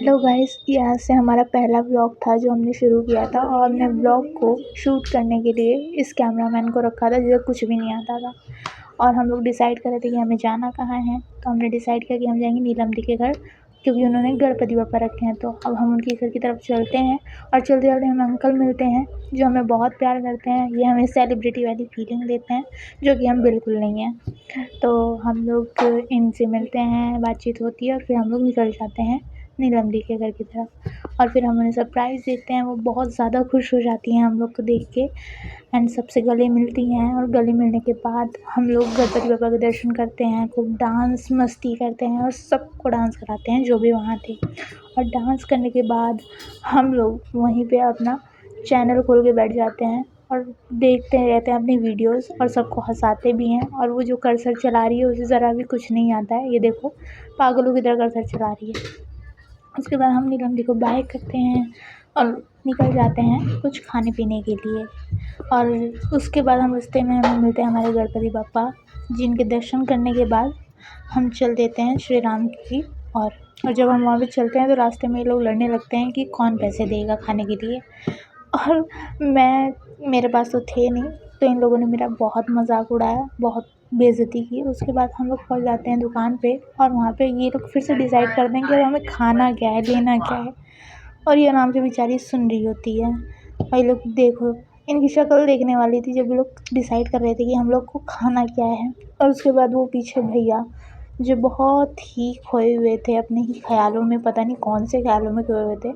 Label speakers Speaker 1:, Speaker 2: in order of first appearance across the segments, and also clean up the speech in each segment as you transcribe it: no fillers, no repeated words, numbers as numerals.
Speaker 1: Hello guys, यहाँ से हमारा पहला व्लॉग था जो हमने शुरू किया था और हमने व्लॉग को शूट करने के लिए इस कैमरामैन को रखा था जिसे कुछ भी नहीं आता था। और हम लोग डिसाइड कर रहे थे कि हमें जाना कहाँ है, तो हमने डिसाइड किया कि हम जाएंगे नीलम दी के घर, क्योंकि उन्होंने गणपति बप्पा रखे हैं। तो अब हम उनके घर की तरफ चलते हैं और चलते चलते हमें अंकल मिलते हैं जो हमें बहुत प्यार करते हैं। ये हमें सेलिब्रिटी वाली फीलिंग देते हैं जो कि हम बिल्कुल नहीं हैं। तो हम लोग इनसे मिलते हैं, बातचीत होती है और फिर हम लोग निकल जाते हैं नीलम दी के घर की तरफ। और फिर हम उन्हें सरप्राइज़ देते हैं। वो बहुत ज़्यादा खुश हो जाती हैं हम लोग को देख के एंड सबसे गले मिलती हैं। और गले मिलने के बाद हम लोग गणपति बप्पा के दर्शन करते हैं, खूब डांस मस्ती करते हैं और सबको डांस कराते हैं जो भी वहाँ थे। और डांस करने के बाद हम लोग वहीं पे अपना चैनल खोल के बैठ जाते हैं और देखते रहते हैं अपनी वीडियोस और सबको हँसाते भी हैं। और वो जो कर्सर चला रही है उसे ज़रा भी कुछ नहीं आता है, ये देखो पागलों की तरह कर्सर चला रही है। उसके बाद हम नीलम दी को बाय करते हैं और निकल जाते हैं कुछ खाने पीने के लिए। और उसके बाद हम रास्ते में हमें मिलते हैं हमारे गणपति बप्पा, जिनके दर्शन करने के बाद हम चल देते हैं श्री राम की और जब हम वहाँ पे चलते हैं तो रास्ते में ये लोग लड़ने लगते हैं कि कौन पैसे देगा खाने के लिए। और मेरे पास तो थे नहीं, तो इन लोगों ने मेरा बहुत मज़ाक उड़ाया, बहुत बेइज़्ज़ती की। उसके बाद हम लोग पहुँच जाते हैं दुकान पे और वहाँ पे ये लोग फिर से डिसाइड करते हैं कि अब हमें खाना क्या है, लेना क्या है। और ये आराम से बेचारी सुन रही होती है और ये लोग देखो, इनकी शक्ल देखने वाली थी जब ये लोग डिसाइड कर रहे थे कि हम लोग को खाना क्या है। और उसके बाद वो पीछे भैया जो बहुत ही खोए हुए थे अपने ही ख़्यालों में, पता नहीं कौन से ख़्यालों में खोए हुए थे।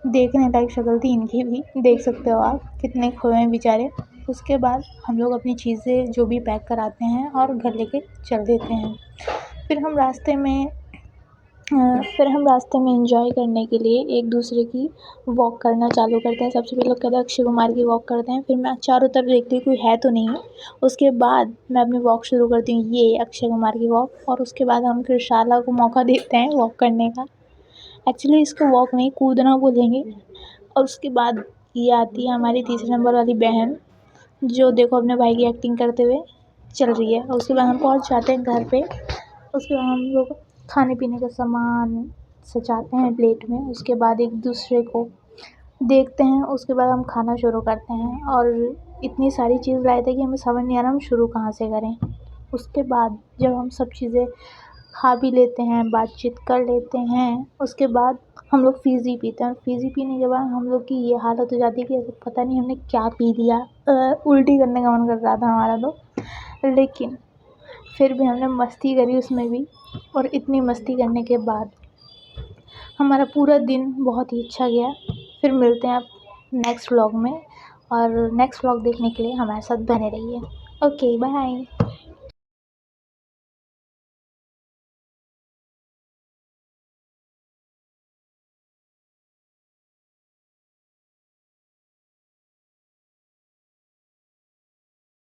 Speaker 1: देखने लायक शक्ल थी इनकी भी, देख सकते हो आप कितने खोए हैं बेचारे। उसके बाद हम लोग अपनी चीज़ें जो भी पैक कराते हैं और घर लेके चल देते हैं। फिर हम रास्ते में एंजॉय करने के लिए एक दूसरे की वॉक करना चालू करते हैं। सबसे पहले लोग कहते हैं अक्षय कुमार की वॉक करते हैं, फिर मैं चारों तरफ देखती हूँ कोई है तो नहीं। उसके बाद मैं अपनी वॉक शुरू करती हूँ, ये अक्षय कुमार की वॉक। और उसके बाद हम कृशाला को मौका देते हैं वॉक करने का। एक्चुअली इसको वॉक नहीं, कूदना बोलेंगे। और उसके बाद ये आती है हमारी तीसरे नंबर वाली बहन, जो देखो अपने भाई की एक्टिंग करते हुए चल रही है। और उसके बाद हम पहुंच जाते हैं घर पे। उसके बाद हम लोग खाने पीने का सामान सजाते हैं प्लेट में। उसके बाद एक दूसरे को देखते हैं। उसके बाद हम खाना शुरू करते हैं और इतनी सारी चीज़ लाए थे कि हमें समझ नहीं आ रहा हम शुरू कहाँ से करें। उसके बाद जब हम सब चीज़ें खा भी लेते हैं, बातचीत कर लेते हैं, उसके बाद हम लोग फ़िज़्ज़ी पीते हैं। और फ़िज़्ज़ी पीने के बाद हम लोग की ये हालत हो जाती है कि ऐसे पता नहीं हमने क्या पी लिया। उल्टी करने का मन कर रहा था हमारा तो, लेकिन फिर भी हमने मस्ती करी उसमें भी। और इतनी मस्ती करने के बाद हमारा पूरा दिन बहुत ही अच्छा गया। फिर मिलते हैं आप नेक्स्ट व्लॉग में, और नेक्स्ट व्लॉग देखने के लिए हमारे साथ बने रहिए। Okay, bye.